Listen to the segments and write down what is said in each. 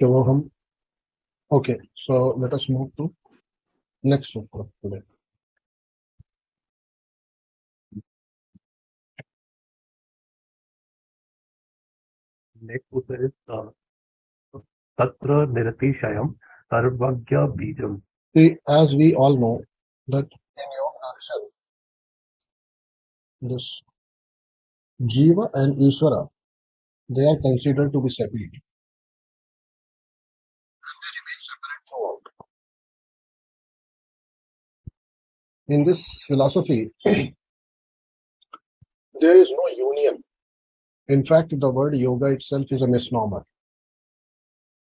Shivoham. Okay, so let us move to next sutra today. Next sutra is Tatra Niratishayam Sarvagya Bijam. See, as we all know that in yoga itself, this Jiva and Ishvara, they are considered to be separate. And they remain separate throughout. In this philosophy, there is no union. In fact, the word yoga itself is a misnomer.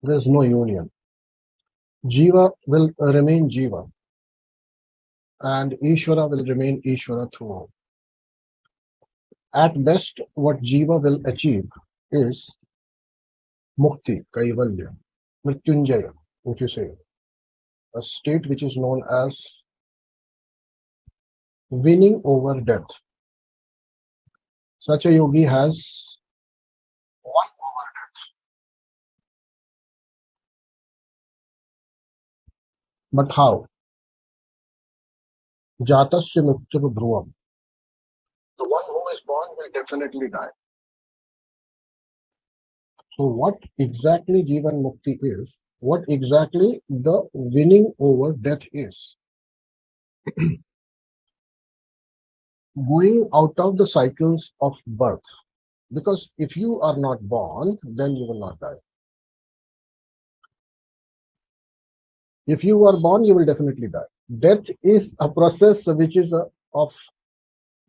There is no union. Jiva will remain Jiva, and Ishvara will remain Ishvara throughout. At best, what Jiva will achieve is Mukti, Kaivalya, Mrityunjaya, if you say, a state which is known as winning over death. Such a yogi has won over death. But how? Jatasya muktir dhruvam. The one who is born will definitely die. So what exactly Jivan Mukti is, what exactly the winning over death is? Going out of the cycles of birth. Because if you are not born, then you will not die. If you are born, you will definitely die. Death is a process which is of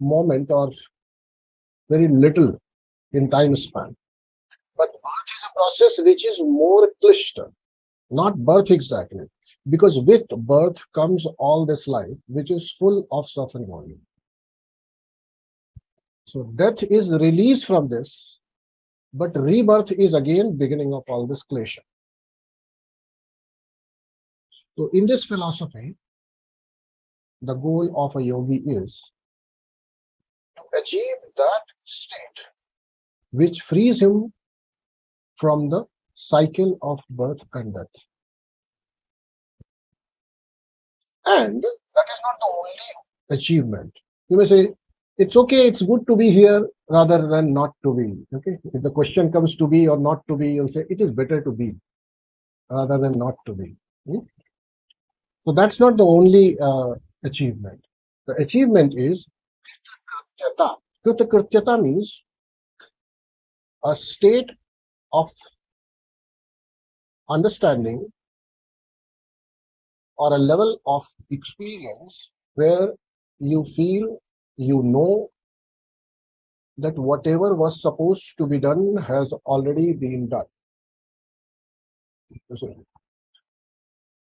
moment or very little in time span. But birth is a process which is more klishta, not birth exactly. Because with birth comes all this life, which is full of suffering only. So death is released from this, but rebirth is again beginning of all this klesha. So in this philosophy, the goal of a yogi is to achieve that state which frees him from the cycle of birth and death. And that is not the only achievement. You may say, it's okay, it's good to be here rather than not to be. Okay, if the question comes to be or not to be, you'll say it is better to be rather than not to be. So that's not the only achievement. The achievement is Kritakrityata. Kritakrityata means a state of understanding or a level of experience where you feel, you know that whatever was supposed to be done has already been done.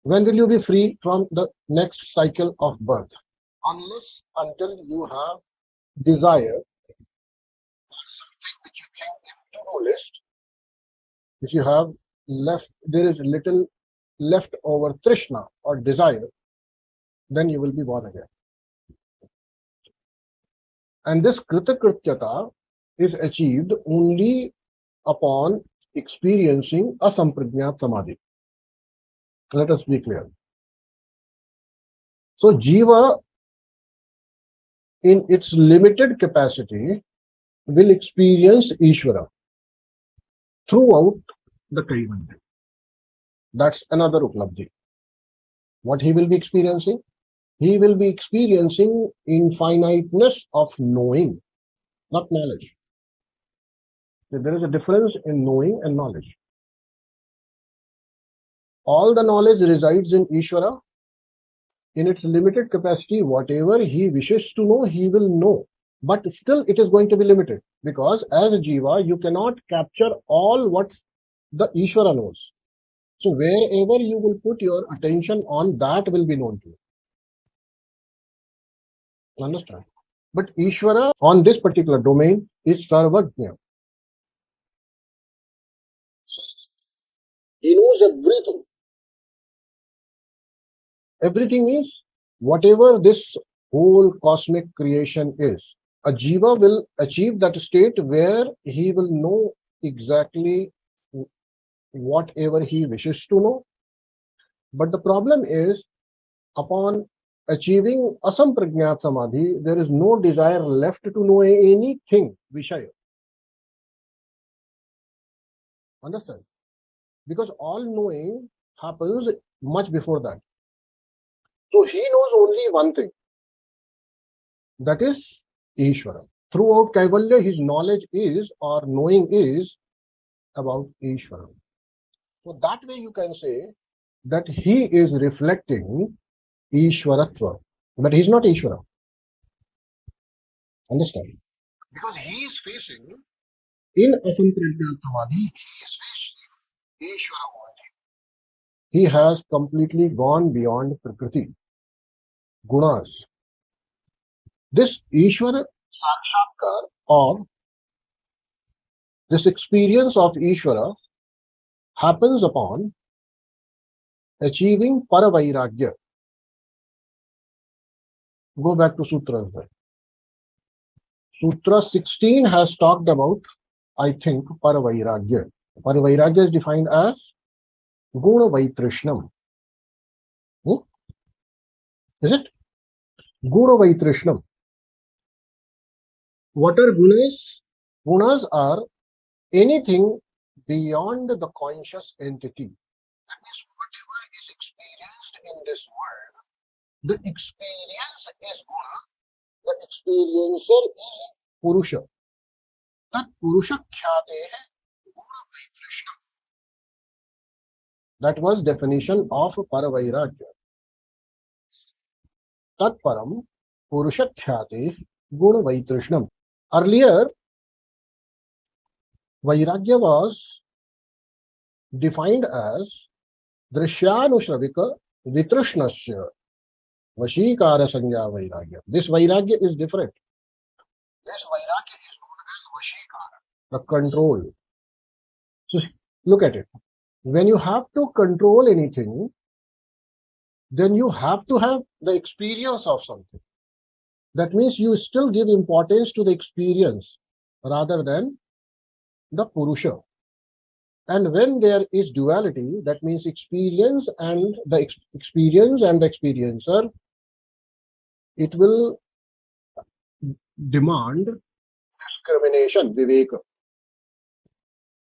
When will you be free from the next cycle of birth? Unless until you have desire or something which you think in to-do list, if you have left, there is little left over trishna or desire, then you will be born again. And this kritakrityata is achieved only upon experiencing asamprajnat samadhi. Let us be clear. So Jiva, in its limited capacity, will experience Ishvara throughout the Kaivalya. That's another Uplabdhi. What he will be experiencing? He will be experiencing infiniteness of knowing, not knowledge. There is a difference in knowing and knowledge. All the knowledge resides in Ishvara. In its limited capacity, whatever he wishes to know, he will know. But still, it is going to be limited because as a Jiva, you cannot capture all what the Ishvara knows. So wherever you will put your attention on, that will be known to you. Understand? But Ishvara on this particular domain is Sarvajna. He knows everything. Everything means whatever this whole cosmic creation is. A Jiva will achieve that state where he will know exactly whatever he wishes to know. But the problem is, upon achieving asampragnat samadhi, there is no desire left to know anything, Vishaya. Understand? Because all knowing happens much before that. So he knows only one thing, that is Ishvara. Throughout Kaivalya, his knowledge is, or knowing is, about Ishvara. So that way you can say that he is reflecting Ishvaratva. But he is not Ishvara. Understand? Because he is facing, in Asampragnat Samadhi, he is facing Ishvara only. He has completely gone beyond Prakriti, Gunas. This Ishvara Sakshatkar, or this experience of Ishvara, happens upon achieving Paravairagya. Go back to Sutras. Sutra 16 has talked about, I think, Paravairagya. Paravairagya is defined as Guna Vaitrishnam. Is it? Guna Vaitrishnam. What are gunas? Gunas are anything beyond the conscious entity. That means whatever is experienced in this world, the experience is guna, the experiencer is purusha. Tat purusha khyate hai guna vaitrishnam. That was definition of Paravairagya. Tat param purusha khyate guna vaitrishnam. Earlier, Vairagya was defined as Drishyanushravika Vitrishnasya Vashikara Sanya Vairagya. This Vairagya is different. This Vairagya is known as Vashikara, the control. So look at it. When you have to control anything, then you have to have the experience of something. That means you still give importance to the experience rather than the Purusha. And when there is duality, that means experience and the experiencer, it will demand discrimination, viveka.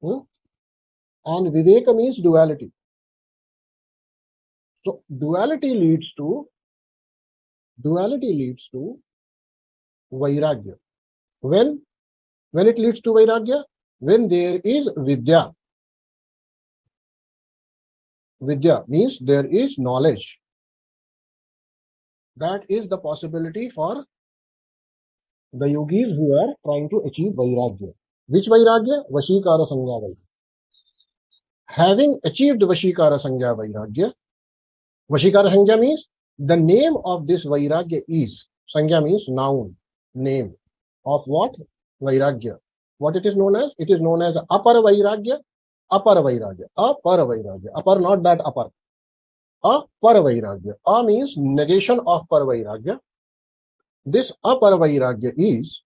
And viveka means duality. So duality leads to vairagya. When it leads to vairagya? When there is vidya. Vidya means there is knowledge. That is the possibility for the yogis who are trying to achieve vairagya. Which vairagya? Vashikara Sanya Vairagya. Having achieved Vashikara Sanya Vairagya, Vashikara Sanya means the name of this vairagya is, Sanya means noun, name of what? Vairagya. What it is known as? It is known as Apara Vairagya, Apara Vairagya, Apara Vairagya. Apar, not that apar. Apara Vairagya. A means negation of Para Vairagya. This Apara Vairagya is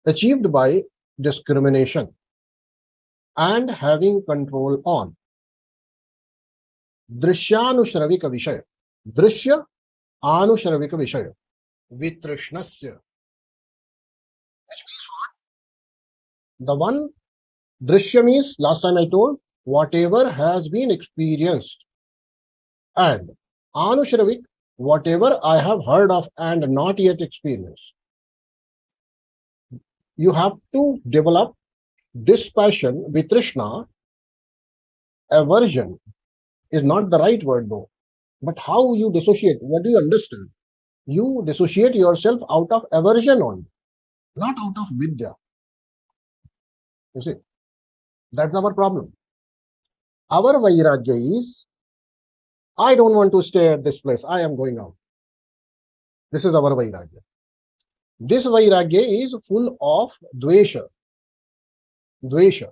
achieved by discrimination and having control on Drishyanushravika Vishaya. Drishya Anushravika Vishaya. Vitrishnasya. Which means what? The one, Drishya means, last time I told, whatever has been experienced, and Anushravik, whatever I have heard of and not yet experienced. You have to develop dispassion, vitrishna. Aversion is not the right word though. But how you dissociate? What do you understand? You dissociate yourself out of aversion only, not out of vidya. You see, that's our problem. Our vairagya is, I don't want to stay at this place, I am going out. This is our vairagya. This vairagya is full of dvesha. Dvesha.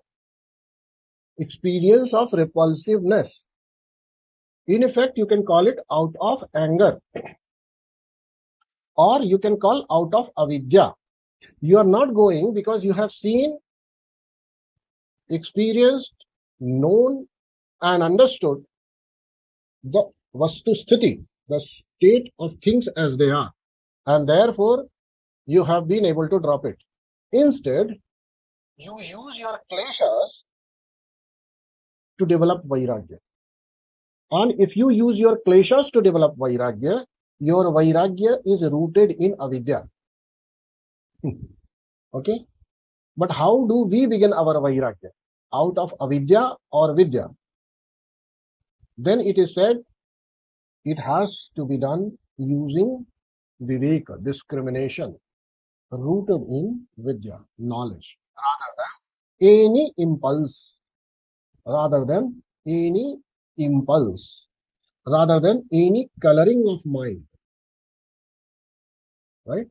Experience of repulsiveness. In effect, you can call it out of anger. Or you can call out of avidya. You are not going because you have seen experienced, known, and understood the vastu sthiti, the state of things as they are, and therefore you have been able to drop it. Instead, you use your kleshas to develop vairagya. And if you use your kleshas to develop vairagya, your vairagya is rooted in avidya. Okay? But how do we begin our vairagya? Out of avidya or vidya? Then it is said it has to be done using viveka, discrimination, rooted in vidya, knowledge, rather than any impulse, rather than any impulse, rather than any coloring of mind. Right?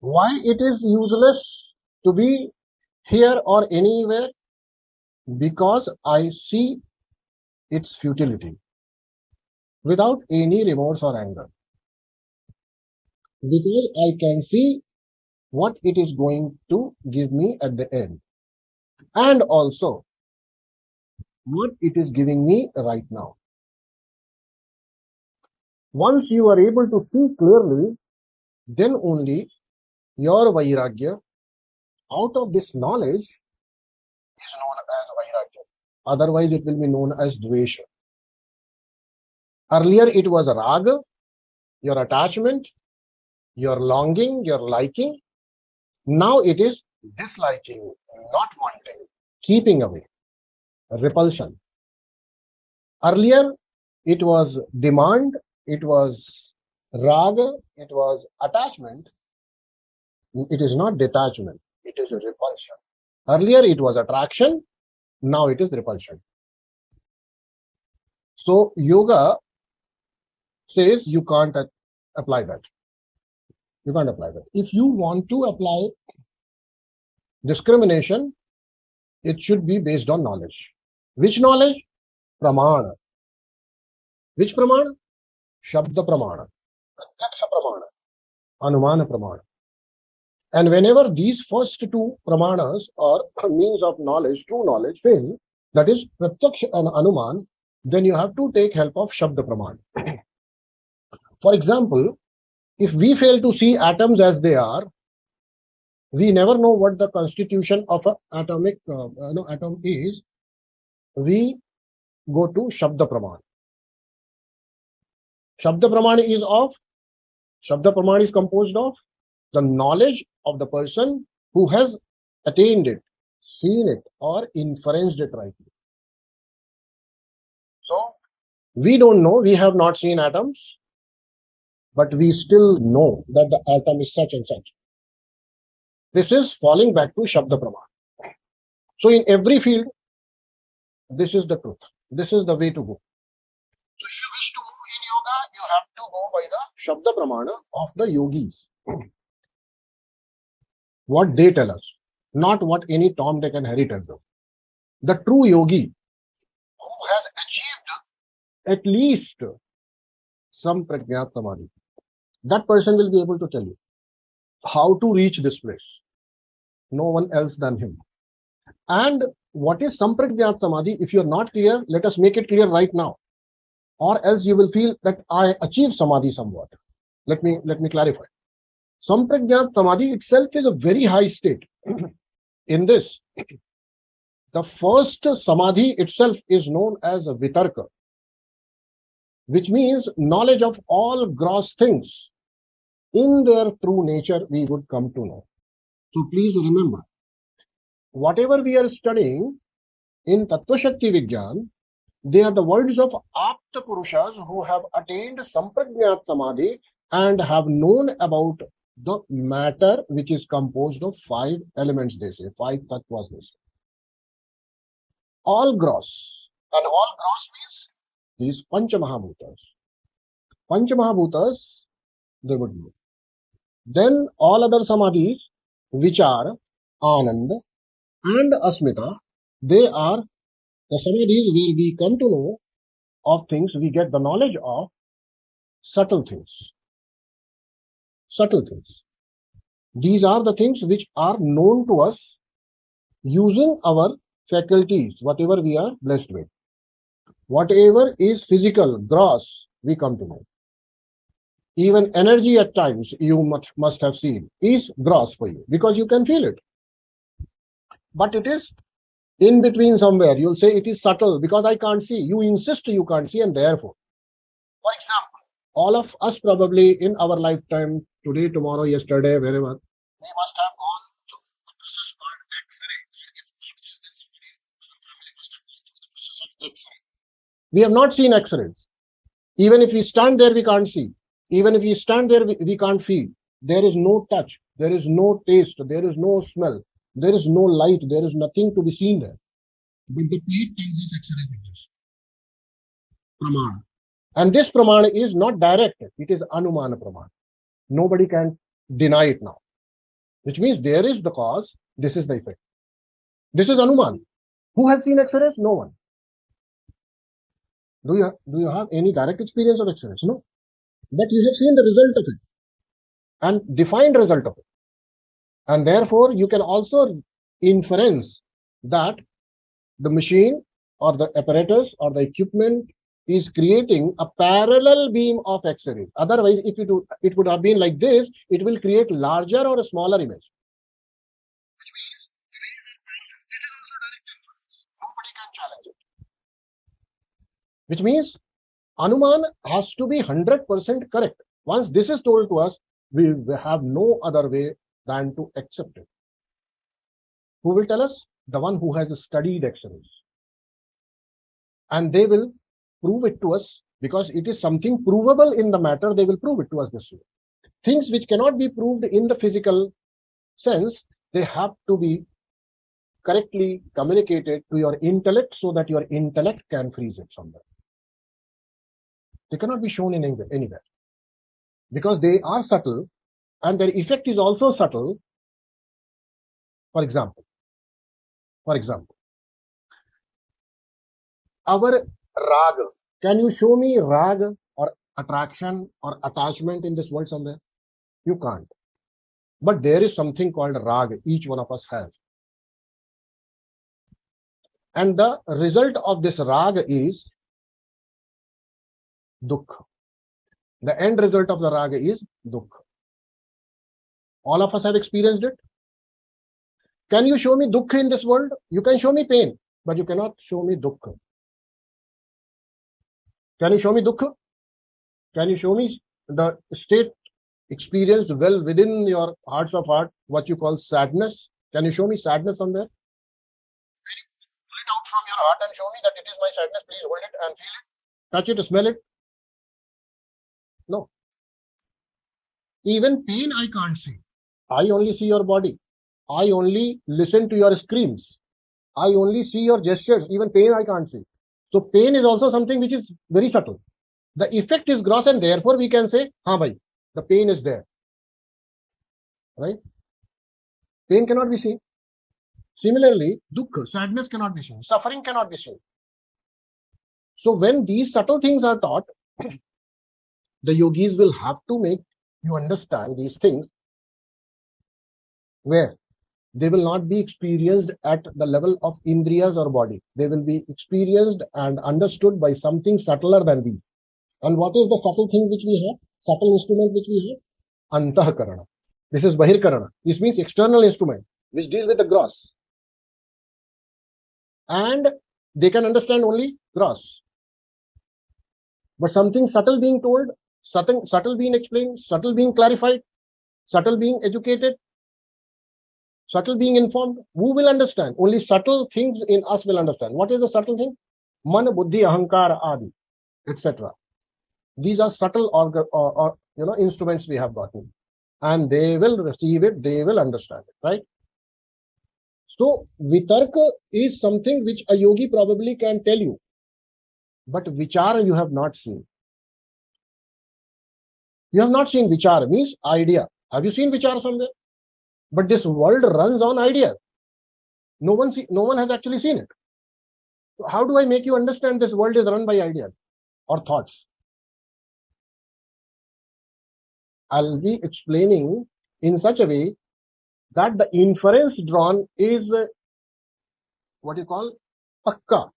Why it is useless to be here or anywhere? Because I see its futility without any remorse or anger. Because I can see what it is going to give me at the end, and also what it is giving me right now. Once you are able to see clearly, then only your vairagya out of this knowledge is known as vairagya. Otherwise, it will be known as dvesha. Earlier, it was raga, your attachment, your longing, your liking. Now it is disliking, not wanting, keeping away, repulsion. Earlier, it was demand, it was raga, it was attachment. It is not detachment, it is repulsion. Earlier, it was attraction, now it is repulsion. So, yoga says you can't apply that. You can't apply that. If you want to apply discrimination, it should be based on knowledge. Which knowledge? Pramana. Which pramana? Shabda pramana, Pratyaksha pramana, Anumana pramana. And whenever these first two pramanas or means of knowledge, true knowledge, fail, that is Pratyaksha and Anuman, then you have to take help of Shabda pramana. For example, if we fail to see atoms as they are, we never know what the constitution of an atomic atom is. We go to Shabda pramana. Shabda pramana is composed of the knowledge of the person who has attained it, seen it, or inferenced it rightly. So, we don't know, we have not seen atoms, but we still know that the atom is such and such. This is falling back to Shabda Pramana. So, in every field, this is the truth. This is the way to go. So, if you wish to move in yoga, you have to go by the Shabda Pramana of the yogis. What they tell us, not what any Tom, Dick, and Harry tells us. The true yogi who has achieved at least some pragyat samadhi, that person will be able to tell you how to reach this place. No one else than him. And what is sampragyat samadhi? If you're not clear, let us make it clear right now. Or else you will feel that I achieved samadhi somewhat. Let me clarify. Sampragyat samadhi itself is a very high state. In this, the first samadhi itself is known as vitarka, which means knowledge of all gross things in their true nature we would come to know. So please remember, whatever we are studying in Tattva Shakti Vigyan, they are the words of Apta Purushas who have attained Sampragyat Samadhi and have known about the matter which is composed of 5 elements, they say, 5 tattvas, they say. All gross. And all gross means these Panchamahabhutas. Panchamahabhutas, they would know. Then all other samadhis, which are Anand and Asmita, they are the samadhis where we come to know of things, we get the knowledge of subtle things. Subtle things. These are the things which are known to us using our faculties, whatever we are blessed with. Whatever is physical, gross, we come to know. Even energy at times, you must have seen, is gross for you because you can feel it. But it is in between somewhere. You'll say it is subtle because I can't see. You insist you can't see, and therefore, for example, all of us probably in our lifetime, today, tomorrow, yesterday, wherever, we must have gone through the process called X-ray. We have not seen X-rays. Even if we stand there, we can't see. Even if we stand there, we can't feel. There is no touch. There is no taste. There is no smell. There is no light. There is nothing to be seen there. But the plate tells us X-ray pictures. Praman. And this Praman is not direct. It is Anumana Praman. Nobody can deny it now. Which means there is the cause. This is the effect. This is Anuman. Who has seen X-rays? No one. Do you have any direct experience of X-rays? No. But you have seen the result of it and defined result of it. And therefore, you can also inference that the machine or the apparatus or the equipment is creating a parallel beam of X-rays. Otherwise, if it would have been like this, it will create larger or a smaller image. Which means this is also direct inference. Nobody can challenge it. Which means Anuman has to be 100% correct. Once this is told to us, we have no other way than to accept it. Who will tell us? The one who has studied X-rays. And they will prove it to us because it is something provable in the matter. They will prove it to us this way. Things which cannot be proved in the physical sense, they have to be correctly communicated to your intellect so that your intellect can freeze it somewhere. They cannot be shown in anywhere because they are subtle and their effect is also subtle. For example, our rag. Can you show me rag or attraction or attachment in this world somewhere? You can't. But there is something called rag, each one of us has. And the result of this rag is dukh. The end result of the rag is dukh. All of us have experienced it. Can you show me dukh in this world? You can show me pain, but you cannot show me dukh. Can you show me dukh? Can you show me the state experienced well within your hearts of heart, what you call sadness? Can you show me sadness somewhere? Pull it out from your heart and show me that it is my sadness. Please hold it and feel it. Touch it, smell it. No. Even pain I can't see. I only see your body. I only listen to your screams. I only see your gestures. Even pain I can't see. So pain is also something which is very subtle. The effect is gross and therefore we can say, हाँ भाई, the pain is there. Right? Pain cannot be seen. Similarly, dukkha, sadness cannot be seen. Suffering cannot be seen. So when these subtle things are taught, the yogis will have to make you understand these things where they will not be experienced at the level of indriyas or body. They will be experienced and understood by something subtler than these. And what is the subtle thing which we have? Subtle instrument which we have? Antahakarana. This is Bahirkarana. This means external instrument which deal with the gross. And they can understand only gross. But something subtle being told, subtle being explained, subtle being clarified, subtle being educated, subtle being informed, who will understand? Only subtle things in us will understand. What is the subtle thing? Man, buddhi, ahankara, adi, etc. These are subtle or instruments we have gotten, and they will receive it. They will understand it, right? So vitarka is something which a yogi probably can tell you, but vichara you have not seen. You have not seen vichara, means idea. Have you seen vichara somewhere? But this world runs on ideas. No one has actually seen it. So how do I make you understand this world is run by ideas or thoughts? I'll be explaining in such a way that the inference drawn is what you call pakka,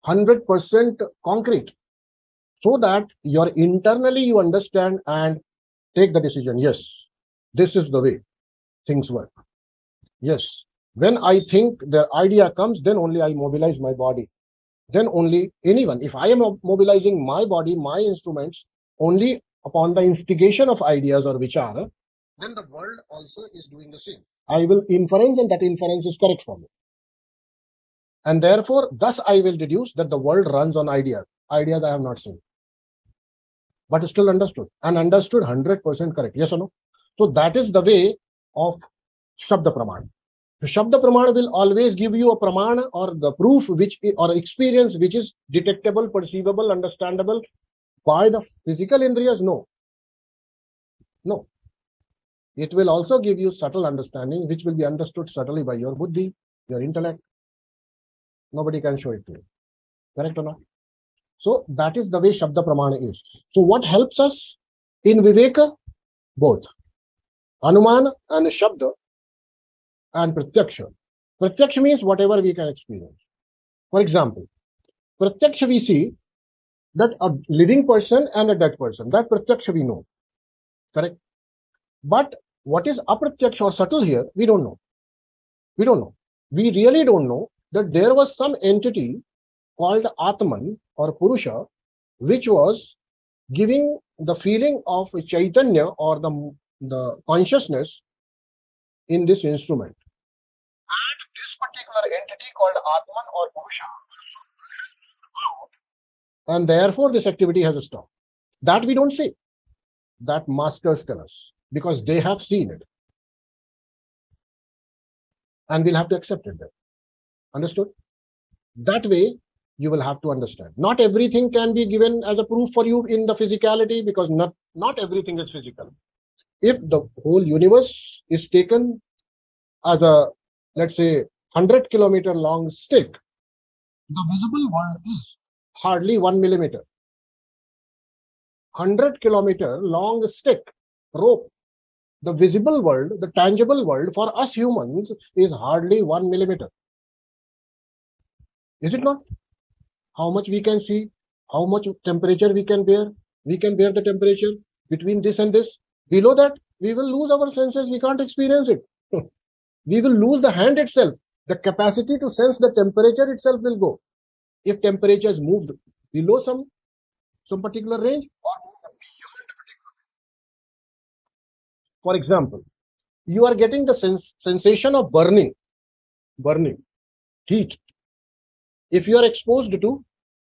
100% concrete, so that your internally you understand and take the decision. Yes, this is the way things work. Yes, when I think the idea comes, then only I mobilize my body. Then only anyone, if I am mobilizing my body, my instruments, only upon the instigation of ideas or vichara, then the world also is doing the same. I will inference, and that inference is correct for me. And therefore, thus I will deduce that the world runs on ideas. Ideas I have not seen, but still understood, and understood 100% correct. Yes or no? So that is the way of Shabda Pramana. Shabda Pramana will always give you a Pramana or the proof which or experience which is detectable, perceivable, understandable by the physical indriyas. No. No. It will also give you subtle understanding which will be understood subtly by your buddhi, your intellect. Nobody can show it to you. Correct or not? So that is the way Shabda Pramana is. So what helps us in Viveka? Both Anumana and Shabda and Pratyaksha. Pratyaksha means whatever we can experience. For example, Pratyaksha we see that a living person and a dead person, that Pratyaksha we know. Correct? But what is Apratyaksha or subtle here, we don't know. We don't know. We really don't know that there was some entity called Atman or Purusha, which was giving the feeling of Chaitanya or the consciousness in this instrument. And this particular entity called Atman or Purusha, and therefore this activity has stopped. That we don't see. That masters tell us because they have seen it. And we'll have to accept it then. Understood? That way, you will have to understand. Not everything can be given as a proof for you in the physicality because not everything is physical. If the whole universe is taken as a, let's say, 100-kilometer long stick, the visible world is hardly 1 millimeter. 100-kilometer long stick, rope. The visible world, the tangible world for us humans is hardly 1 millimeter. Is it not? How much we can see, how much temperature we can bear. We can bear the temperature between this and this. Below that, we will lose our senses. We can't experience it. We will lose the hand itself. The capacity to sense the temperature itself will go. If temperature is moved below some particular range or beyond a particular range. For example, you are getting the sensation of burning, heat, if you are exposed to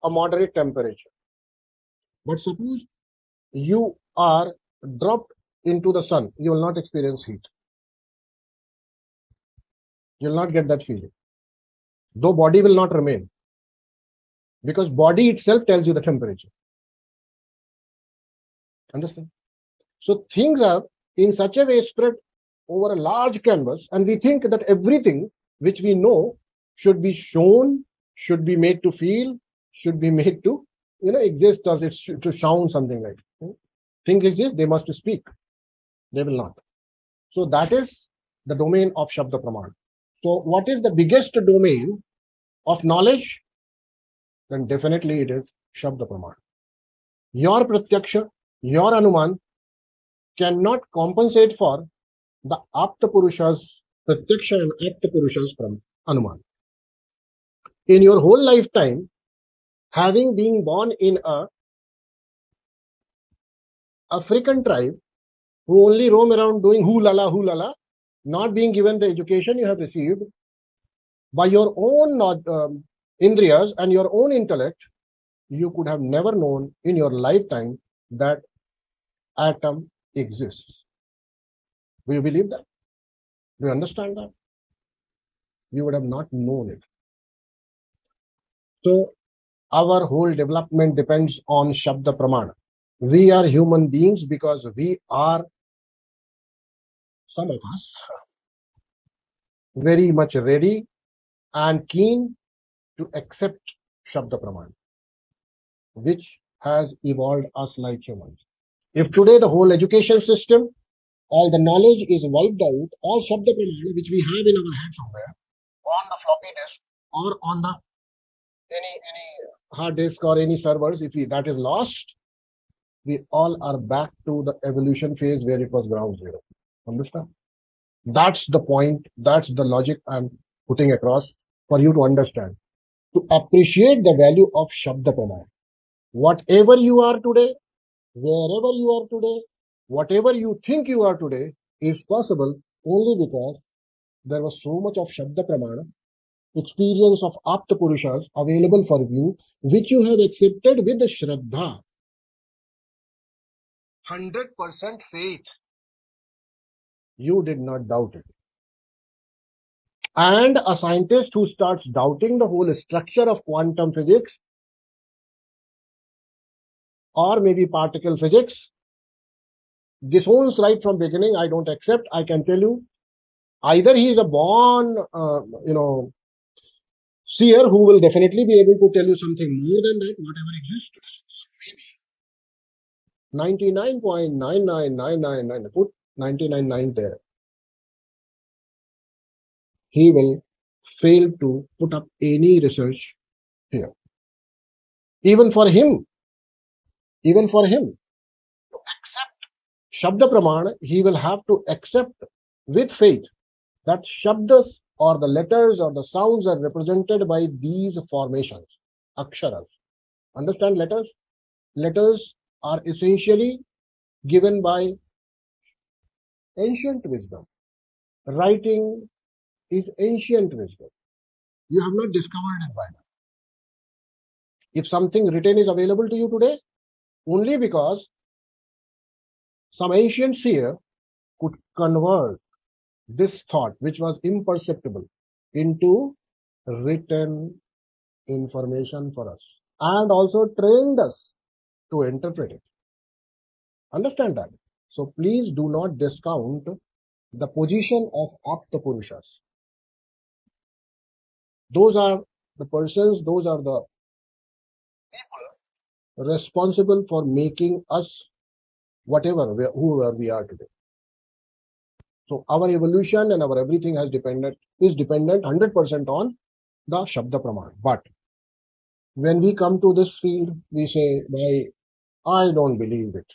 a moderate temperature. But suppose you are dropped into the sun, you will not experience heat. You will not get that feeling. Though body will not remain. Because body itself tells you the temperature. Understand? So things are in such a way spread over a large canvas, and we think that everything which we know should be shown, should be made to feel, should be made to exist, or to sound something like things exist, they must speak. They will not. So that is the domain of Shabda Pramana. So what is the biggest domain of knowledge? Then definitely it is Shabda Pramana. Your Pratyaksha, your Anuman cannot compensate for the Apta Purusha's Pratyaksha and Apta Purusha's Anuman. In your whole lifetime, having been born in a African tribe who only roam around doing hoo-la-la, not being given the education you have received, by your own indriyas and your own intellect, you could have never known in your lifetime that atom exists. Do you believe that? Do you understand that? You would have not known it. So our whole development depends on Shabda Pramana. We are human beings because we are, some of us, very much ready and keen to accept Shabda Pramana, which has evolved us like humans. If today the whole education system, all the knowledge is wiped out, all Shabda Pramana which we have in our head somewhere, on the floppy disk or on the any hard disk or any servers, if that is lost, we all are back to the evolution phase where it was ground zero. Understand? That's the point. That's the logic I'm putting across for you to understand. To appreciate the value of Shabda Pranaya. Whatever you are today, wherever you are today, whatever you think you are today is possible only because there was so much of Shabda Pramana, experience of Apta Purushas available for you, which you have accepted with Shraddha. 100% faith. You did not doubt it. And a scientist who starts doubting the whole structure of quantum physics or maybe particle physics disowns right from beginning. I don't accept. I can tell you, either he is a born, seer who will definitely be able to tell you something more than that, whatever exists. Maybe 99.99999, put 99.9 there. He will fail to put up any research here. Even for him, to accept Shabda Pramana, he will have to accept with faith that Shabdas or the letters or the sounds are represented by these formations, aksharas. Understand letters? Letters are essentially given by ancient wisdom. Writing is ancient wisdom. You have not discovered it by now. If something written is available to you today, only because some ancient seer could convert this thought, which was imperceptible, into written information for us and also trained us to interpret it. Understand that? So please do not discount the position of Apta Purushas. Those are the persons, those are the people responsible for making us whoever we are today. So our evolution and our everything is dependent 100% on the Shabda Praman. But when we come to this field, we say, I don't believe it.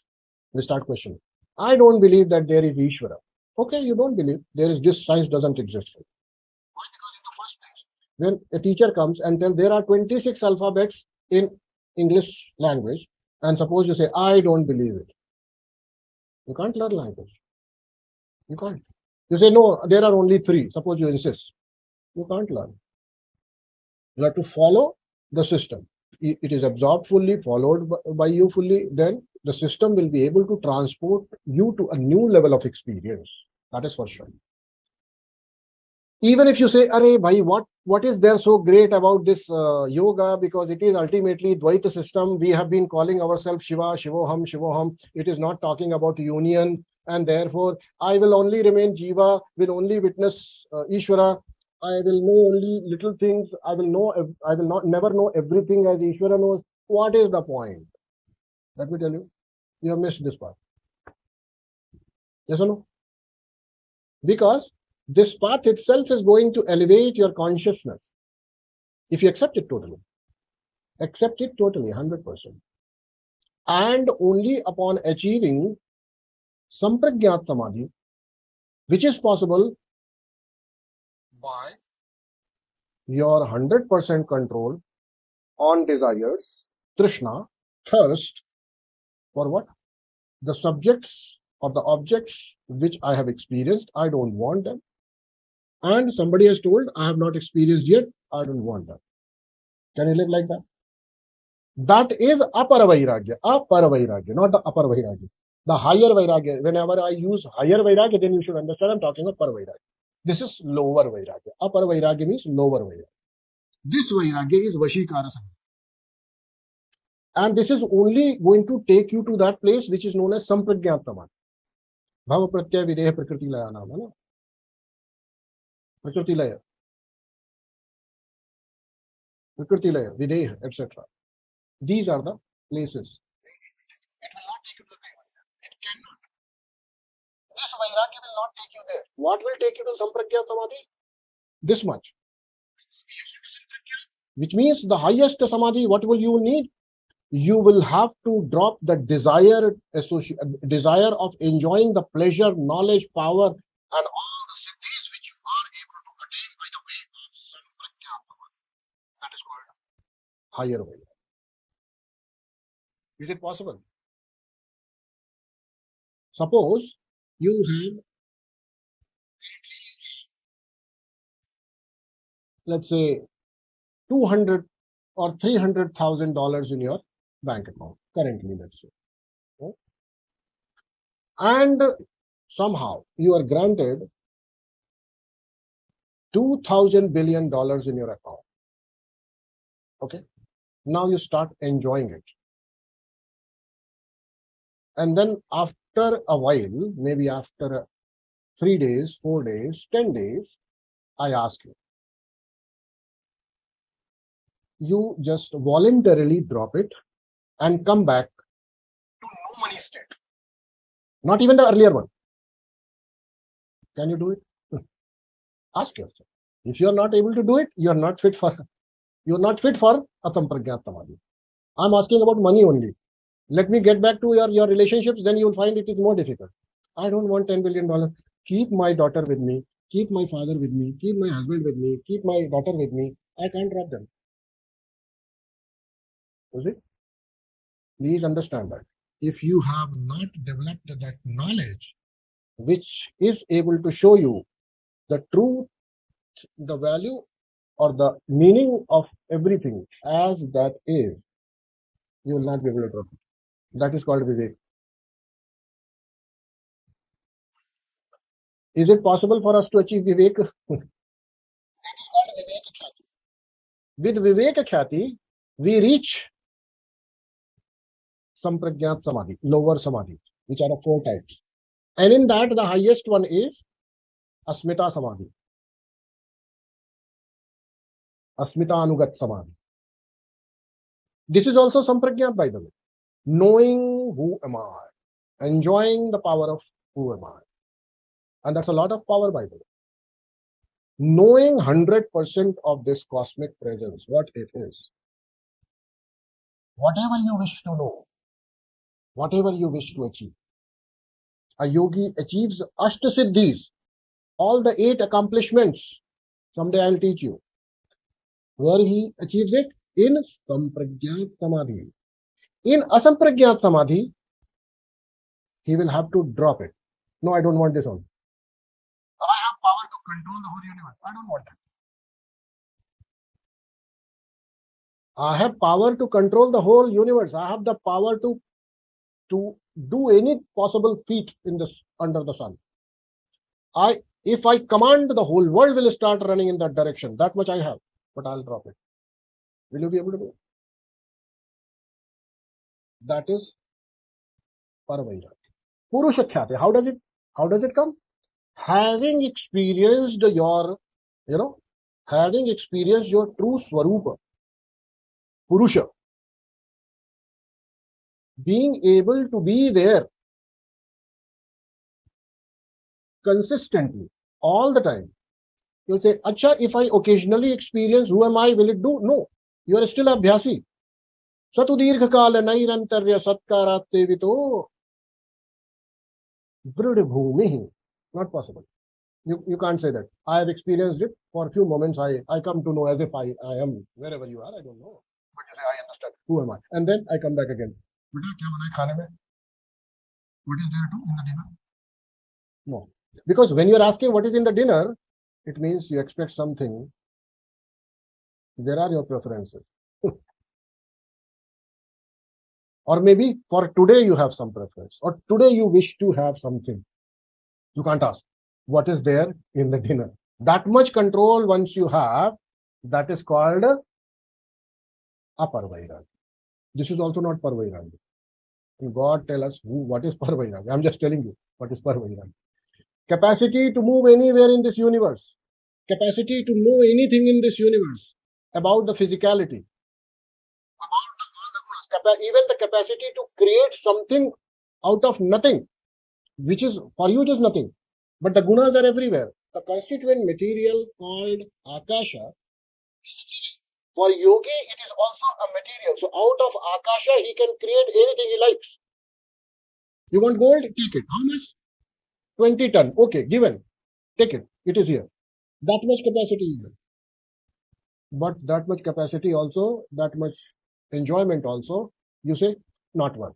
We start questioning. I don't believe that there is Ishvara. Okay, you don't believe there is this science doesn't exist. Why? Because in the first place, when a teacher comes and tells there are 26 alphabets in English language, and suppose you say, I don't believe it. You can't learn language. You can't. You say, no, there are only 3. Suppose you insist. You can't learn. You have to follow the system. It is absorbed fully, followed by you fully, then the system will be able to transport you to a new level of experience. That is for sure. Even if you say, Arey, bhai, what is there so great about this yoga? Because it is ultimately Dvaita system. We have been calling ourselves Shiva, Shivoham, Shivoham. It is not talking about union. And therefore, I will only remain Jiva, will only witness Ishvara. I will know only little things. I will never know everything as Ishvara knows. What is the point? Let me tell you, you have missed this part. Yes or no? Because this path itself is going to elevate your consciousness. If you accept it totally, 100%. And only upon achieving Sampragyat Samadhi, which is possible by your 100% control on desires, Trishna, thirst, for what? The subjects or the objects which I have experienced, I don't want them. And somebody has told, I have not experienced yet, I don't want them. Can you live like that? That is apara vairagya, not the upper vairagya. The higher vairagya, whenever I use higher vairagya, then you should understand I'm talking of para vairagya. This is lower vairagya. Apara vairagya means lower vairagya. This vairagya is vashikara samadhi. And this is only going to take you to that place which is known as sampragyat samadhi. Bhava pratyaya videha prakriti laya nama, no? Prakriti laya, videha, etc. These are the places. It will not take you to the Vairagya. It cannot. This Vairagya will not take you there. What will take you to Sampragyat Samadhi? This much. which means the highest samadhi, what will you need? You will have to drop the desire of enjoying the pleasure, knowledge, power, and all the siddhis which you are able to attain by the way of samprajñātama. That is called higher way. Is it possible? Suppose you have, let's say, 200 or $300,000 in your bank account currently, let's say, okay? And somehow you are granted $2,000 billion in your account. Okay, now you start enjoying it, and then after a while, maybe after 3 days, 4 days, 10 days, I ask you, you just voluntarily drop it and come back to no money state, not even the earlier one. Can you do it? Ask yourself. If you are not able to do it, you are not fit for atam pragyat samadhi. I'm asking about money only. Let me get back to your relationships, then you will find it is more difficult. I don't want $10 billion. Keep my daughter with me, keep my father with me, keep my husband with me, keep my daughter with me. I can't drop them. Is it? Please understand that. If you have not developed that knowledge, which is able to show you the truth, the value, or the meaning of everything as that is, you will not be able to drop it. That is called Vivek. Is it possible for us to achieve Vivek? That is called Vivek Khyati. With Vivek Khyati, we reach Sampragyat Samadhi, lower Samadhi, which are of 4 types. And in that, the highest one is Asmita Samadhi, Asmita Anugat Samadhi. This is also Sampragyat, by the way. Knowing who am I, enjoying the power of who am I. And that's a lot of power, by the way. Knowing 100% of this cosmic presence, what it is. Whatever you wish to know, whatever you wish to achieve. A yogi achieves Ashtasiddhis, all the 8 accomplishments. Someday I'll teach you. Where he achieves it? In Sampragyat Samadhi. In Asampragyat Samadhi, he will have to drop it. No, I don't want this one. I have power to control the whole universe. I don't want that. I have power to control the whole universe. I have the power to do any possible feat in this under the sun. If I command, the whole world will start running in that direction. That much I have, but I'll drop it. Will you be able to do it? That is Paravairagya. Purusha Khyati. How does it come? Having experienced your true Swarupa, Purusha, being able to be there consistently all the time. You'll say, Acha, if I occasionally experience who am I, will it do? No, you are still abhyasi. Satudirghakala nairantarya satkaratte vito bhumi. Not possible. You can't say that. I have experienced it for a few moments. I come to know as if I am wherever you are. I don't know. But you say, I understand. Who am I? And then I come back again. What is there too in the dinner? No. Because when you're asking what is in the dinner, it means you expect something. There are your preferences. Or maybe for today you have some preference. Or today you wish to have something. You can't ask what is there in the dinner. That much control once you have, that is called Aparvairagya. This is also not Parvairagya. God tell us what is Parvairagya. I'm just telling you what is Parvairagya. Capacity to move anywhere in this universe. Capacity to know anything in this universe about the physicality. About even the capacity to create something out of nothing, which is for you it is nothing. But the gunas are everywhere. The constituent material called Akasha For yogi, it is also a material. So out of akasha, he can create anything he likes. You want gold? Take it. How much? 20 ton. Okay, given. Take it. It is here. That much capacity you get. But that much capacity also, that much enjoyment also, you say, not worth.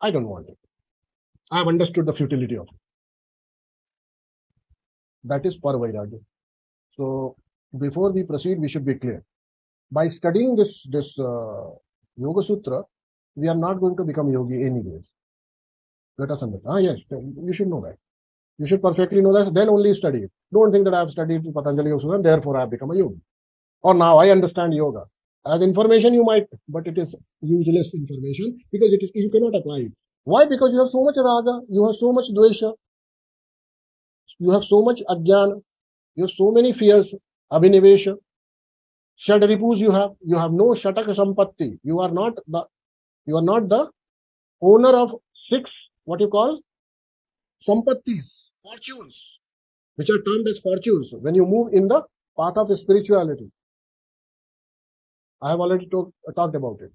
I don't want it. I have understood the futility of it. That is parvairagya. So before we proceed, we should be clear. By studying this Yoga Sutra, we are not going to become yogi anyways. Let us understand. Yes, you should know that. You should perfectly know that, then only study it. Don't think that I have studied Patanjali Yoga Sutra and therefore I have become a yogi. Or now I understand yoga. As information you might, but it is useless information because it is you cannot apply it. Why? Because you have so much raga, you have so much dvesha, you have so much ajnana, you have so many fears, abhinivesha, shadripus you have no shataka sampatti. You are not the owner of 6, what you call, sampattis, fortunes, which are termed as fortunes when you move in the path of spirituality. I have already talked about it.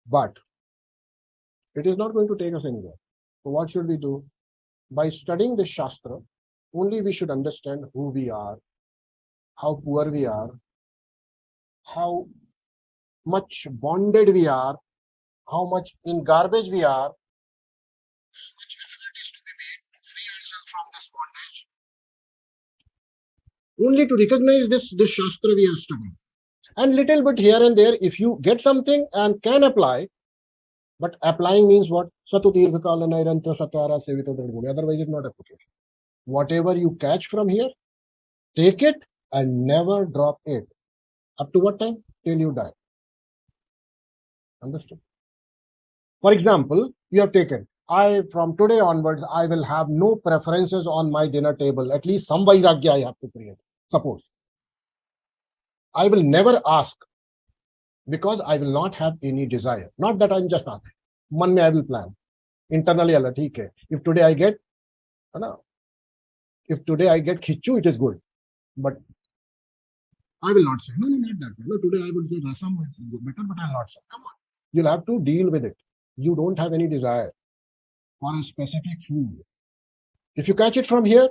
But it is not going to take us anywhere. So what should we do? By studying the Shastra, only we should understand who we are, how poor we are, how much bonded we are, how much in garbage we are, how much effort is to be made to free ourselves from this bondage. Only to recognize this Shastra we are studying. And little bit here and there, if you get something and can apply, but applying means what? Satutirvikala nairantra satara sevita dharguni. Otherwise, it's not application. Whatever you catch from here, take it and never drop it. Up to what time? Till you die. Understood? For example, you have taken, from today onwards, I will have no preferences on my dinner table. At least some vairagya I have to create. Suppose. I will never ask because I will not have any desire. Not that I'm just asking. Man mein I will plan. Internally, Allah, theek hai. If today I get khichu, it is good. But I will not say, no, not that. No, today I will say rasam is better, but I'll not say. Come on. You'll have to deal with it. You don't have any desire for a specific food. If you catch it from here,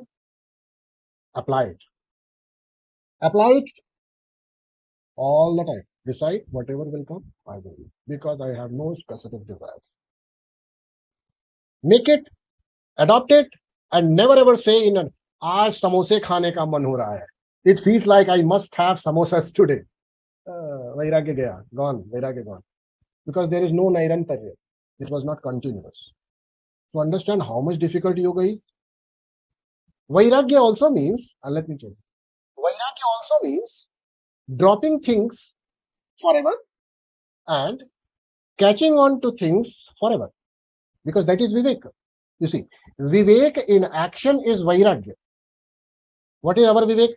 apply it. Apply it all the time. Decide whatever will come, I will eat. Because I have no specific desires. Make it, adopt it, and never ever say in an aaj samosa khane ka man ho raha hai. It feels like I must have samosas today. Vairagya gaya, gone, vairagya gone. Because there is no nairantarya. It was not continuous. To understand how much difficult yoga is, vairagya also means, and let me tell you, vairagya also means dropping things forever and catching on to things forever. Because that is vivek. You see, vivek in action is vairagya. What is our vivek?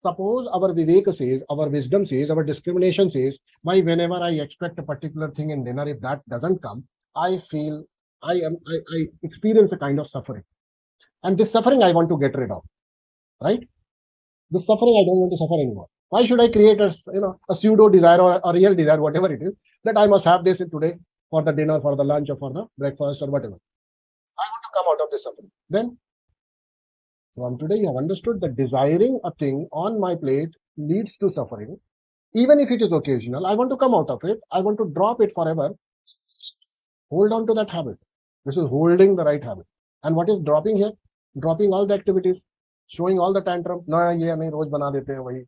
Suppose our vivek says, our wisdom says, our discrimination says, why whenever I expect a particular thing in dinner, if that doesn't come, I feel I experience a kind of suffering. And this suffering I want to get rid of. Right? This suffering I don't want to suffer anymore. Why should I create a pseudo desire or a real desire, whatever it is, that I must have this today for the dinner, for the lunch, or for the breakfast, or whatever. I want to come out of this suffering. Then, from today, you have understood that desiring a thing on my plate leads to suffering. Even if it is occasional, I want to come out of it. I want to drop it forever. Hold on to that habit. This is holding the right habit. And what is dropping here? Dropping all the activities, showing all the tantrum. No, ye nahi roz bana dete hai wahi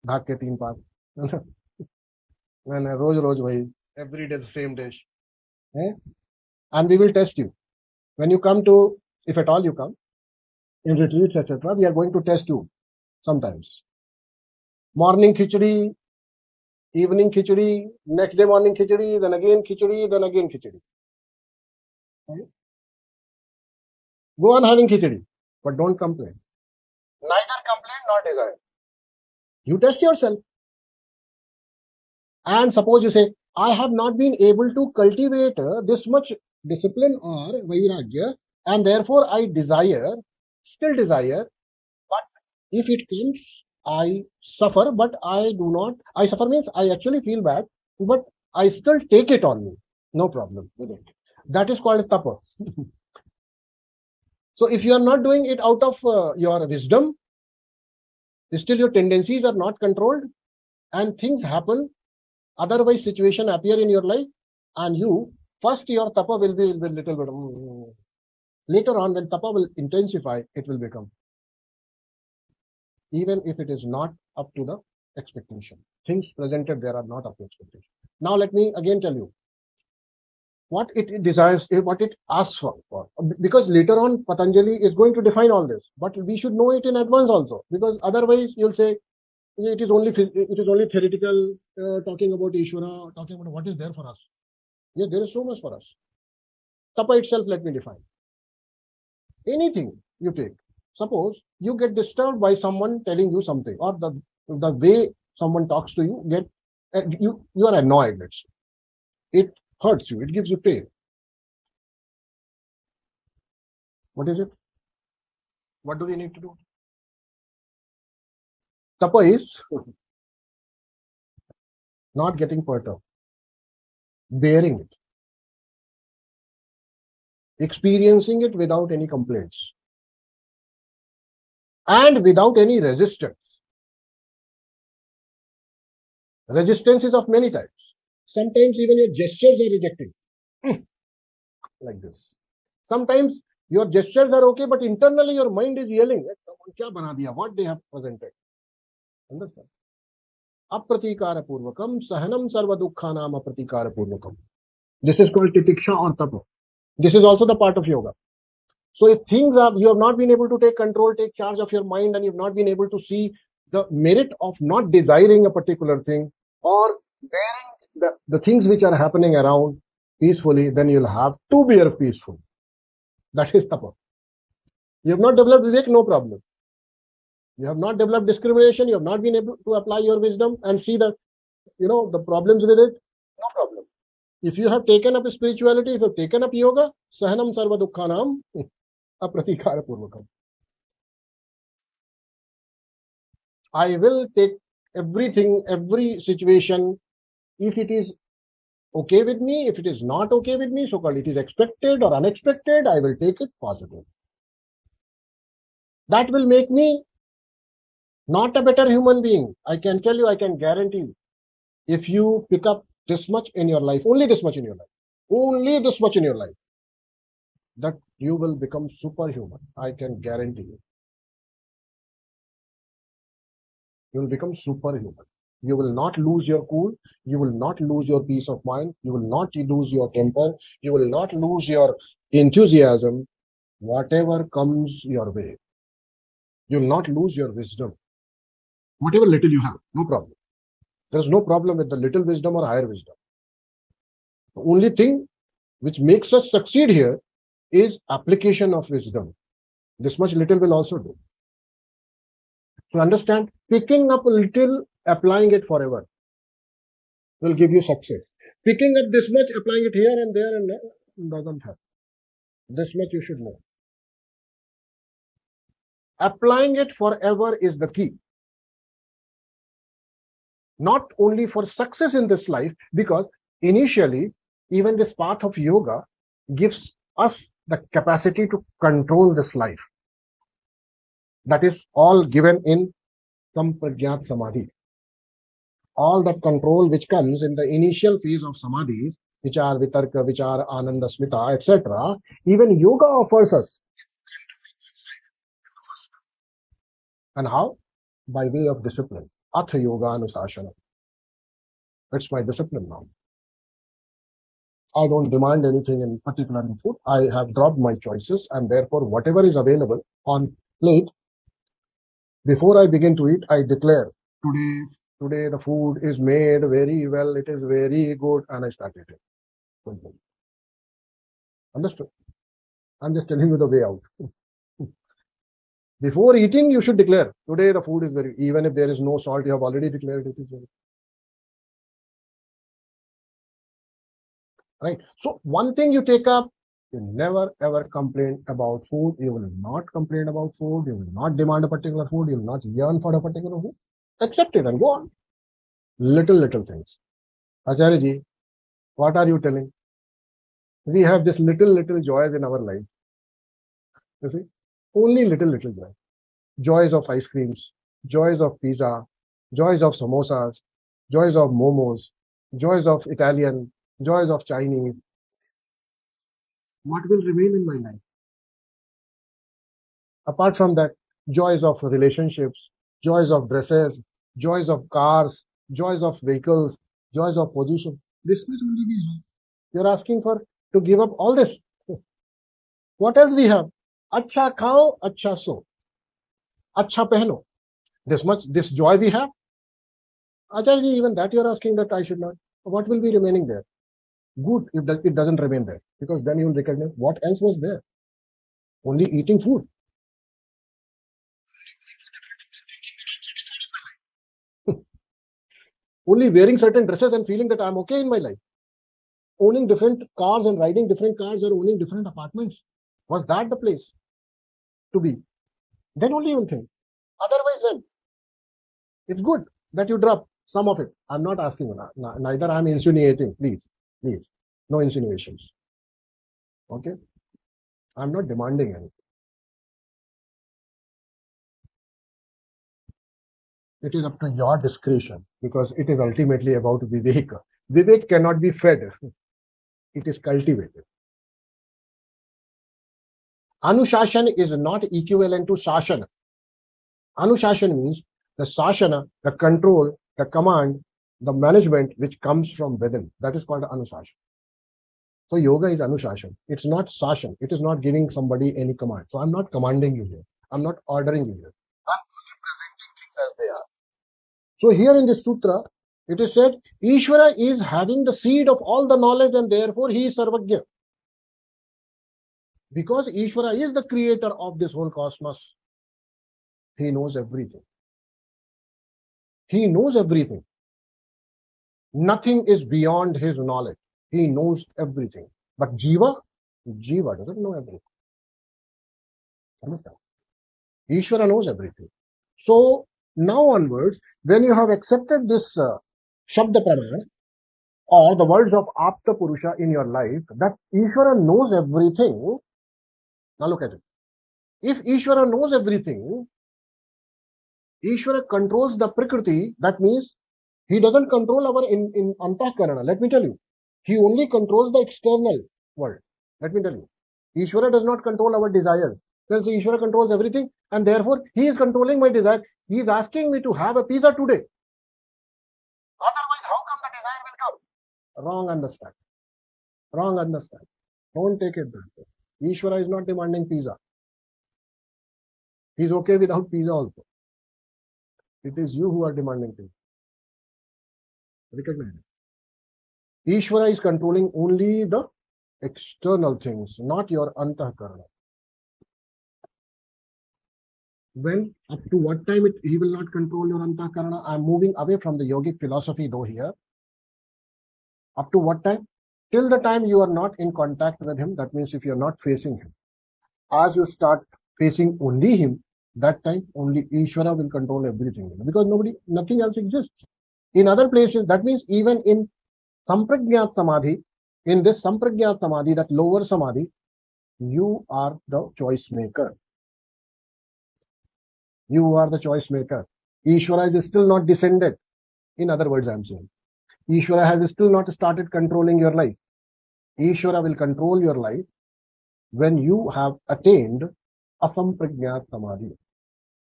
bhag ke 3 paak. Roz wahi. Every day the same dish. And we will test you. When you come to, if at all you come, in retreats, etc., we are going to test you sometimes. Morning khichdi, evening khichdi, next day morning khichdi, then again khichdi, then again khichdi. Go on having khichdi, but don't complain. Neither complain nor desire. You test yourself. And suppose you say, I have not been able to cultivate this much discipline or vairagya, and therefore I still desire, but if it comes, I suffer, but I do not. I suffer means I actually feel bad, but I still take it on me. No problem with it. That is called tapa. So if you are not doing it out of your wisdom, still your tendencies are not controlled, and things happen. Otherwise, situation appear in your life, and you first your tapa will be little bit. Later on, when tapa will intensify, it will become, even if it is not up to the expectation. Things presented there are not up to expectation. Now, let me again tell you what it desires, what it asks for. Because later on, Patanjali is going to define all this, but we should know it in advance also. Because otherwise, you'll say it is only theoretical, talking about Ishvara, talking about what is there for us. Yes, there is so much for us. Tapa itself, let me define. Anything you take. Suppose you get disturbed by someone telling you something, or the way someone talks to you, you are annoyed. Let's say. It hurts you. It gives you pain. What is it? What do we need to do? Tapa is not getting perturbed, bearing it, experiencing it without any complaints, and without any resistance. Resistance is of many types. Sometimes even your gestures are rejected. Like this. Sometimes your gestures are okay, but internally your mind is yelling, what they have presented. Understand? Apratikara purvakam, sahanam sarva dukkhanam apratikara purvakam. This is called titiksha or tapa. This is also the part of yoga. So if things are, you have not been able to take control, take charge of your mind, and you've not been able to see the merit of not desiring a particular thing, or bearing the things which are happening around peacefully, then you'll have to bear peaceful. That is tapa. You have not developed vivek, no problem. You have not developed discrimination, you have not been able to apply your wisdom and see the problems with it, no problem. If you have taken up spirituality, if you have taken up yoga, sahanam sarva dukkhanam apratikara purvakam. I will take everything, every situation, if it is okay with me, if it is not okay with me, so-called it is expected or unexpected, I will take it positive. That will make me not a better human being. I can tell you, I can guarantee you, if you pick up this much in your life, only this much in your life, only this much in your life, that you will become superhuman. I can guarantee you. You will become superhuman. You will not lose your cool. You will not lose your peace of mind. You will not lose your temper. You will not lose your enthusiasm. Whatever comes your way, you will not lose your wisdom. Whatever little you have, no problem. There is no problem with the little wisdom or higher wisdom. The only thing which makes us succeed here is application of wisdom. This much little will also do. So understand, picking up a little, applying it forever will give you success. Picking up this much, applying it here and there and there doesn't happen. This much you should know. Applying it forever is the key. Not only for success in this life, because initially, even this path of yoga gives us the capacity to control this life. That is all given in Sampragyat Samadhi. All that control which comes in the initial phase of samadhis, which are vitarka, which are ananda, smita, etc., even yoga offers us. And how? By way of discipline. Atha yoga anusashana. It's my discipline now. I don't demand anything in particular in food. I have dropped my choices, and therefore whatever is available on plate, before I begin to eat, I declare, today the food is made very well, it is very good, and I start eating. Simple. Understood? I'm just telling you the way out. Before eating, you should declare, today the food is very, even if there is no salt, you have already declared it is very. Right? So one thing you take up, You never ever complain about food. You will not complain about food. You will not demand a particular food. You will not yearn for a particular food. Accept it and go on. Little things. Acharya ji, what are you telling? We have this little joys in our life. You see, only little joy. Joys of ice creams, joys of pizza, joys of samosas, joys of momos, joys of Italian, joys of Chinese. What will remain in my life? Apart from that, joys of relationships, joys of dresses, joys of cars, joys of vehicles, joys of position. This much only we have. You're asking for to give up all this. What else we have? Acha khao, acha so. Acha pehno. This joy we have. Acharya, even that you're asking that I should not. What will be remaining there? Good if it doesn't remain there, because then you will recognize what else was there. Only eating food. Only wearing certain dresses and feeling that I'm okay in my life. Owning different cars and riding different cars or owning different apartments. Was that the place to be? Then only you will think. Otherwise, when? It's good that you drop some of it. I'm not asking, neither I'm insinuating. Please. No insinuations. Okay? I'm not demanding anything. It is up to your discretion, because it is ultimately about Vivek. Vivek cannot be fed. It is cultivated. Anushasana is not equivalent to Shasana. Anushasana means the Shasana, the control, the command, the management which comes from within. That is called Anushasana. So yoga is Anushasana. It's not Shasana. It is not giving somebody any command. So I'm not commanding you here. I'm not ordering you here. I'm only presenting things as they are. So here in this sutra, it is said, Ishvara is having the seed of all the knowledge and therefore he is Sarvagya. Because Ishvara is the creator of this whole cosmos, he knows everything. He knows everything. Nothing is beyond his knowledge. He knows everything. But Jiva doesn't know everything. Understand? Ishvara knows everything. So now onwards, when you have accepted this Shabda Pramana or the words of Apta Purusha in your life, that Ishvara knows everything. Now look at it. If Ishvara knows everything, Ishvara controls the Prakriti. That means he doesn't control our in Antakarana. Let me tell you. He only controls the external world. Let me tell you. Ishvara does not control our desires. So Ishvara controls everything, and therefore he is controlling my desire. He is asking me to have a pizza today. Otherwise, how come the desire will come? Wrong understand. Wrong understand. Don't take it that way. Ishvara is not demanding pizza. He is okay without pizza also. It is you who are demanding pizza. Recognize it. Ishvara is controlling only the external things, not your Antakarana. Well, up to what time he will not control your Antakarana? I'm moving away from the yogic philosophy though here. Up to what time? Till the time you are not in contact with him, that means if you are not facing him. As you start facing only him, that time only Ishvara will control everything, because nothing else exists. In other places, that means even in Samprajñat Samadhi, in this Samprajñat Samadhi, that lower Samadhi, you are the choice maker. You are the choice maker. Ishvara is still not descended. In other words, I am saying, Ishvara has still not started controlling your life. Ishvara will control your life when you have attained Asamprajñat Samadhi.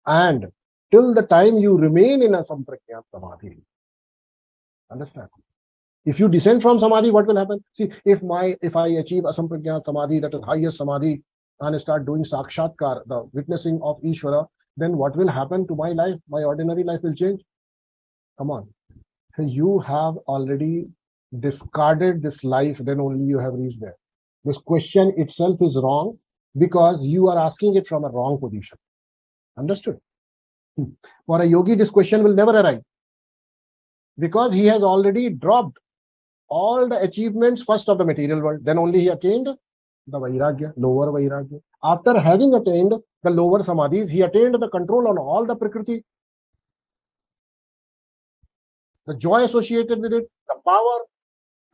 And till the time you remain in a Samprajñat Samadhi. Understand? If you descend from Samadhi, what will happen? See, if I achieve Asamprajñat Samadhi, that is highest Samadhi, and start doing Sakshatkar, the witnessing of Ishvara, then what will happen to my life? My ordinary life will change. Come on. You have already discarded this life, then only you have reached there. This question itself is wrong because you are asking it from a wrong position. Understood? For a yogi, this question will never arise because he has already dropped all the achievements first of the material world, then only he attained the Vairagya, lower Vairagya. After having attained the lower Samadhis, he attained the control on all the Prakriti, the joy associated with it, the power,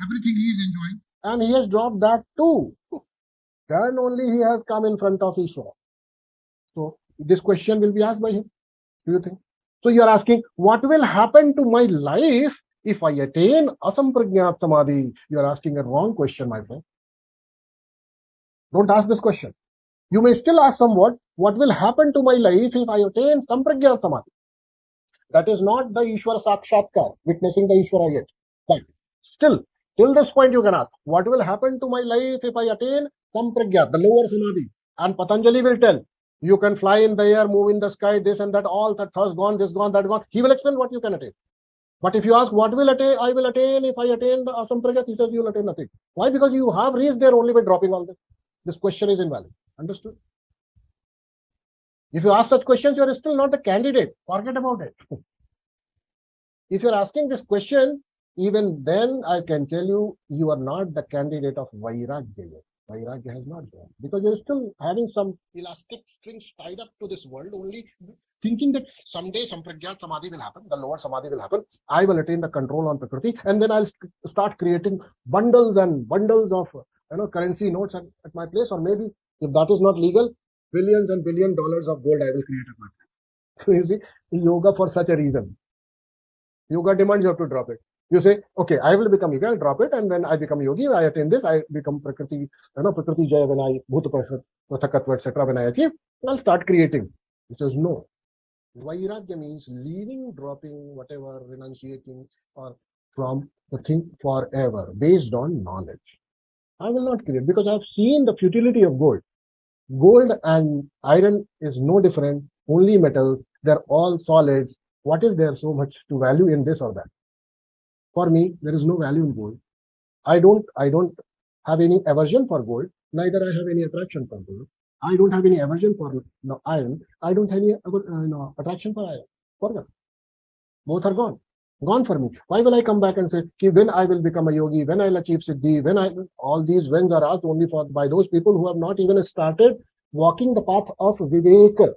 everything he is enjoying. And he has dropped that too. Then only he has come in front of Ishvara. So this question will be asked by him. Do you think? So you are asking, what will happen to my life if I attain asampragyat samadhi? You are asking a wrong question, my friend. Don't ask this question. You may still ask somewhat, what will happen to my life if I attain sampragyat samadhi? That is not the Ishvara Sakshatkar, witnessing the Ishvara yet. But still, till this point you can ask, what will happen to my life if I attain sampragyat, the lower samadhi? And Patanjali will tell, you can fly in the air, move in the sky, this and that, all that thirst gone, this gone, that gone. He will explain what you can attain. But if you ask, what will I will attain if I attain the asampragyat, he says you will attain nothing. Why? Because you have reached there only by dropping all this. This question is invalid. Understood? If you ask such questions, you are still not the candidate. Forget about it. If you are asking this question, even then I can tell you, you are not the candidate of Vairagya yet. Vairagya has not gone. Because you are still having some elastic strings tied up to this world, only thinking that someday Sampragyat Samadhi will happen, the lower Samadhi will happen, I will attain the control on Prakriti, and then I'll start creating bundles and bundles of currency notes at my place, or maybe, if that is not legal, billions and $billions of gold I will create at my place. So you see, yoga for such a reason. Yoga demands you have to drop it. You say, okay, I will become yogi, I'll drop it, and when I become yogi, I attain this, I become Prakriti, Prakriti Jaya, when I Bhuta Prathakatva, etc., when I achieve, I'll start creating. He says, no. Vairagya means leaving, dropping, whatever, renunciating, or from the thing forever, based on knowledge. I will not create, because I've seen the futility of gold. Gold and iron is no different, only metal, they're all solids. What is there so much to value in this or that? For me, there is no value in gold. I don't have any aversion for gold, neither I have any attraction for gold. I don't have any aversion for iron. I don't have any attraction for iron. For them. Both are gone. Gone for me. Why will I come back and say, when I will become a yogi, when I'll achieve siddhi, all these whens are asked only by those people who have not even started walking the path of Viveka.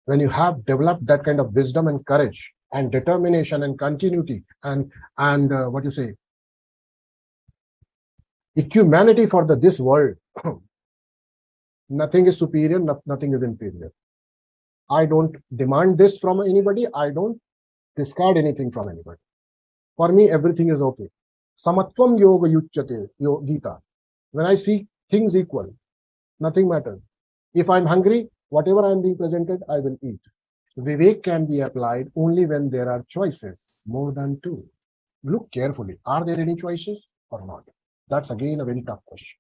When you have developed that kind of wisdom and courage and determination and continuity and what you say, humanity for this world, nothing is superior, nothing is inferior. I don't demand this from anybody. I don't discard anything from anybody. For me, everything is okay. Samatvam yoga yuchyate, Gita. When I see things equal, nothing matters. If I'm hungry, whatever I'm being presented, I will eat. Vivek can be applied only when there are choices, more than two. Look carefully. Are there any choices or not? That's again a very tough question.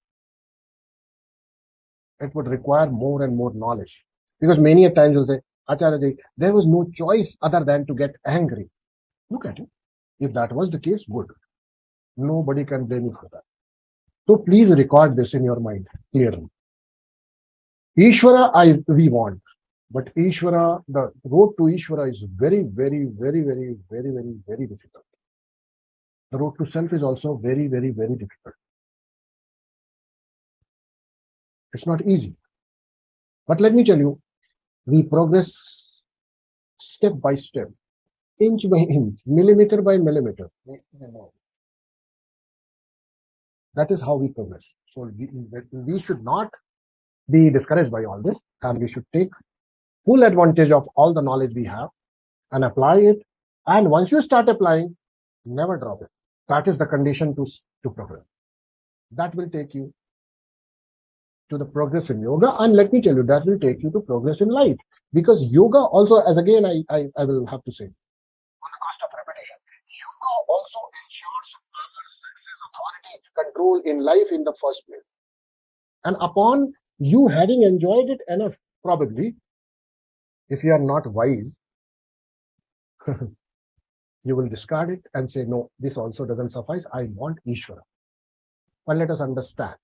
It would require more and more knowledge. Because many a times you'll say, Acharya, there was no choice other than to get angry. Look at it. If that was the case, good. Nobody can blame you for that. So please record this in your mind clearly. Ishvara, we want. But Ishvara, the road to Ishvara is very, very, very, very, very, very, very difficult. The road to self is also very, very, very difficult. It's not easy. But let me tell you, we progress step by step, inch by inch, millimeter by millimeter. That is how we progress. So we should not be discouraged by all this, and we should take full advantage of all the knowledge we have and apply it. And once you start applying, never drop it. That is the condition to progress. That will take you to the progress in yoga, and let me tell you, that will take you to progress in life. Because yoga also, as again I will have to say, on the cost of repetition, yoga also ensures power, success, authority, control in life in the first place. And upon you having enjoyed it enough, probably, if you are not wise, you will discard it and say, no, this also doesn't suffice. I want Ishvara. But let us understand.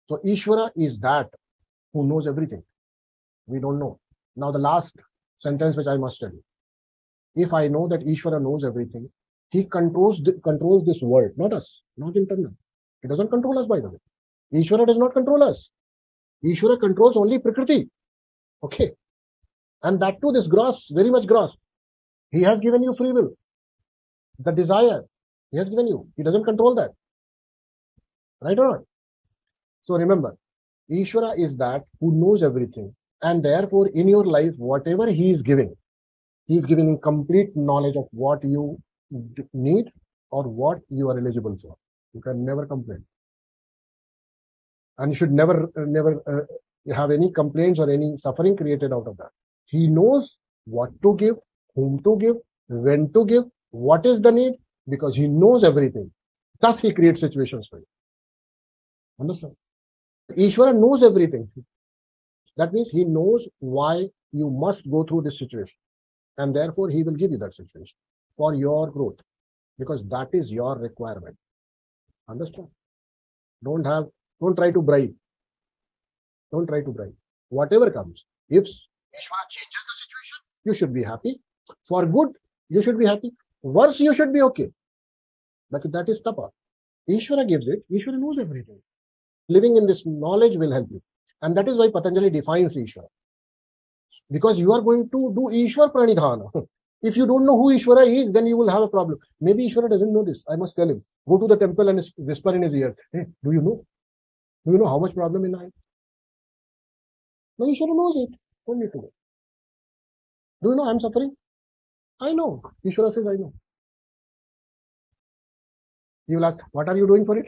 So Ishvara is that who knows everything. We don't know. Now the last sentence which I must tell you. If I know that Ishvara knows everything, he controls this world, not us, not internal. He doesn't control us, by the way. Ishvara does not control us. Ishvara controls only Prakriti. Okay. And that too, this gross, very much gross. He has given you free will. The desire, he has given you. He doesn't control that. Right or not? So remember, Ishvara is that who knows everything. And therefore, in your life, whatever he is giving you complete knowledge of what you need or what you are eligible for. You can never complain. And you should never have any complaints or any suffering created out of that. He knows what to give, whom to give, when to give, what is the need, because he knows everything. Thus, he creates situations for you. Understand? Ishvara knows everything. That means he knows why you must go through this situation. And therefore, he will give you that situation for your growth, because that is your requirement. Understand? Don't try to bribe. Don't try to bribe. Whatever comes, if Ishvara changes the situation, you should be happy. For good, you should be happy. Worse, you should be okay. But that is tapa. Ishvara gives it. Ishvara knows everything. Living in this knowledge will help you. And that is why Patanjali defines Ishvara. Because you are going to do Ishwar Pranidhana. If you don't know who Ishvara is, then you will have a problem. Maybe Ishvara doesn't know this. I must tell him. Go to the temple and whisper in his ear. Hey, do you know? Do you know how much problem in I have? No, Ishvara knows it. Don't need to go. Do you know I am suffering? I know. Ishvara says, I know. You will ask, what are you doing for it?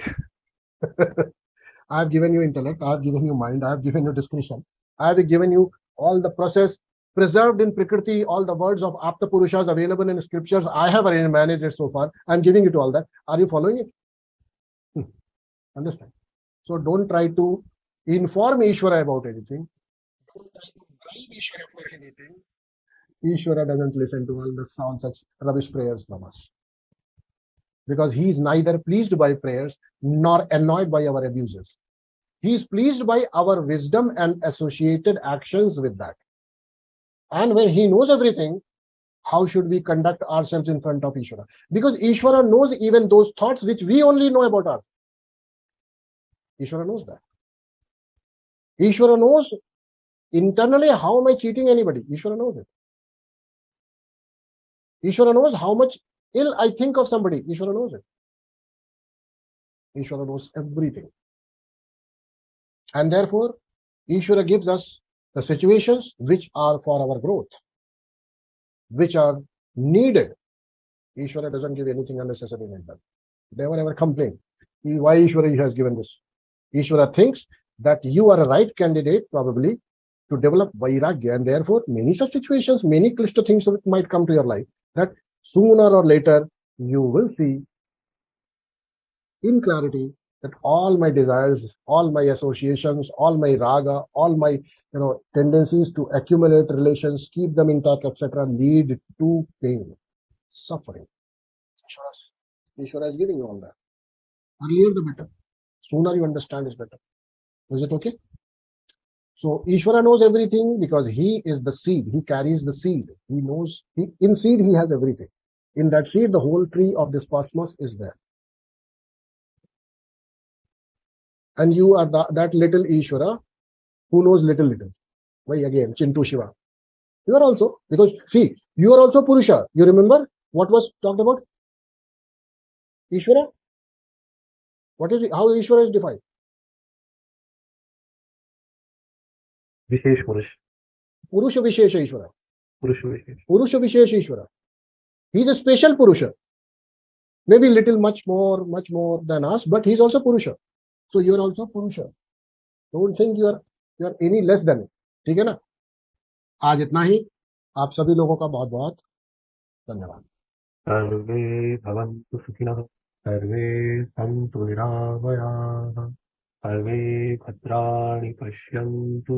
I have given you intellect, I have given you mind, I have given you discretion, I have given you all the process preserved in Prakriti, all the words of Apta Purushas available in scriptures. I have arranged, managed it so far. I am giving you all that. Are you following it? Understand? So don't try to inform Ishvara about anything. Don't try to bribe Ishvara for anything. Ishvara doesn't listen to all the sound such rubbish prayers from us. Because he is neither pleased by prayers nor annoyed by our abuses. He is pleased by our wisdom and associated actions with that. And when he knows everything, how should we conduct ourselves in front of Ishvara? Because Ishvara knows even those thoughts which we only know about us. Ishvara knows that. Ishvara knows internally how am I cheating anybody. Ishvara knows it. Ishvara knows how much ill I think of somebody. Ishvara knows it. Ishvara knows everything. And therefore, Ishvara gives us the situations which are for our growth, which are needed. Ishvara doesn't give anything unnecessary like that. Never ever complain. Why Ishvara has given this? Ishvara thinks that you are a right candidate probably to develop vairagya, and therefore many such situations, many klishta things might come to your life that sooner or later you will see in clarity that all my desires, all my associations, all my raga, all my tendencies to accumulate relations, keep them intact, etc., lead to pain, suffering. Ishvara is giving you all that. Earlier the better. Sooner you understand is better. Is it okay? So Ishvara knows everything because he is the seed. He carries the seed. He knows. In seed he has everything. In that seed, the whole tree of this cosmos is there. And you are that little Ishvara who knows little. Why again, Chintu Shiva. You are also, because see, you are also Purusha. You remember what was talked about? Ishvara? What is it? How Ishvara is defined? Vishesh Purush. Purusha Vishesha Ishvara. Purusha Vishesha Ishvara. He is a special Purusha. Maybe little much more than us, but he is also Purusha. So you are also Purusha. Don't think you are any less than it. ठीक है ना? आज इतना ही. आप सभी लोगों का बहुत बहुत धन्यवाद. सर्वे भवन्तु सुखिनः, सर्वे सन्तु निरामयाः, सर्वे भद्राणि पश्यन्तु,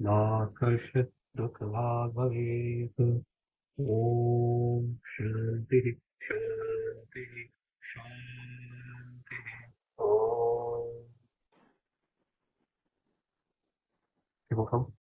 मा कश्चित् दुःखभाग् भवेत्. ॐ